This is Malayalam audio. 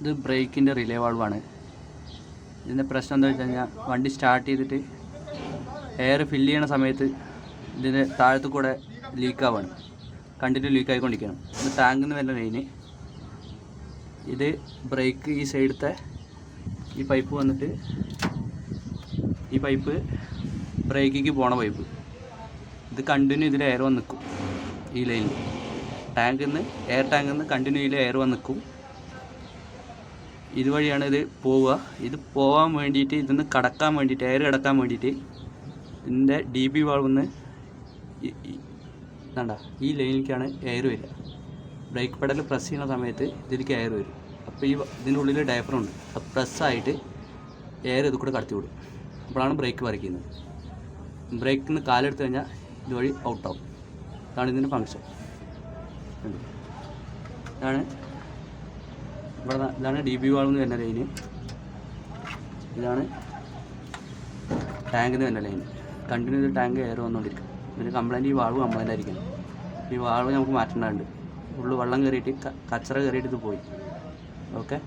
ഇത് ബ്രേക്കിൻ്റെ റിലേ വാൾവാണ്. ഇതിൻ്റെ പ്രശ്നം എന്താ വെച്ച് കഴിഞ്ഞാൽ വണ്ടി സ്റ്റാർട്ട് ചെയ്തിട്ട് എയർ ഫില്ല് ചെയ്യണ സമയത്ത് ഇതിൻ്റെ താഴത്തു കൂടെ ലീക്കാവാണ്, കണ്ടിന്യൂ ലീക്കായിക്കൊണ്ടിരിക്കുകയാണ്. ഇത് ടാങ്കിൽ നിന്ന് വരുന്ന ലൈന്. ഇത് ബ്രേക്ക് ഈ സൈഡത്തെ ഈ പൈപ്പ് വന്നിട്ട് ഈ പൈപ്പ് ബ്രേക്കിലേക്ക് പോണ പൈപ്പ്. ഇത് കണ്ടിന്യൂ ഇതിൽ എയർ വന്ന് നിൽക്കും. ഈ ലൈനിൽ ടാങ്കിൽ നിന്ന് എയർ ടാങ്കിൽ നിന്ന് കണ്ടിന്യൂ ഇതിൽ എയർ വന്ന് നിൽക്കും. ഇതുവഴിയാണ് ഇത് പോവുക. ഇത് പോകാൻ വേണ്ടിയിട്ട് ഇതിന്ന് കടക്കാൻ വേണ്ടിയിട്ട് എയർ കിടക്കാൻ വേണ്ടിയിട്ട് ഇതിൻ്റെ DB വാൾവിന്ന് വേണ്ട ഈ ലൈനിലേക്കാണ് എയർ വരിക. ബ്രേക്ക് പെഡൽ പ്രസ് ചെയ്യുന്ന സമയത്ത് ഇതിലേക്ക് എയർ വരും. അപ്പോൾ ഇതിൻ്റെ ഉള്ളിൽ ഡയഫ്രം ഉണ്ട്. അത് പ്രസ്സായിട്ട് എയർ ഇത് കൂടെ കടത്തി വിടും. അപ്പോഴാണ് ബ്രേക്ക് വർക്ക് ചെയ്യുന്നത്. ബ്രേക്കിൽ നിന്ന് കാലെടുത്ത് കഴിഞ്ഞാൽ ഇതുവഴി ഔട്ടാവും. അതാണ് ഇതിൻ്റെ ഫങ്ഷൻ. ഇതാണ് DB വാൾവ് എന്ന് വരുന്ന ലൈന്. ഇതാണ് ടാങ്കിൽ നിന്ന് വരുന്ന ലൈന്. കണ്ടിന്യൂ ടാങ്ക് എയർ വന്നുകൊണ്ടിരിക്കും. ഇതിന് കംപ്ലൈൻറ്റ് ഈ വാൾവ് കംപ്ലൈൻ്റ് ആയിരിക്കണം. ഈ വാൾവ് നമുക്ക് മാറ്റേണ്ടതുണ്ട്. ഫുള്ള് വെള്ളം കയറിയിട്ട് കച്ചറ കയറിയിട്ട് ഇത് പോയി. ഓക്കെ.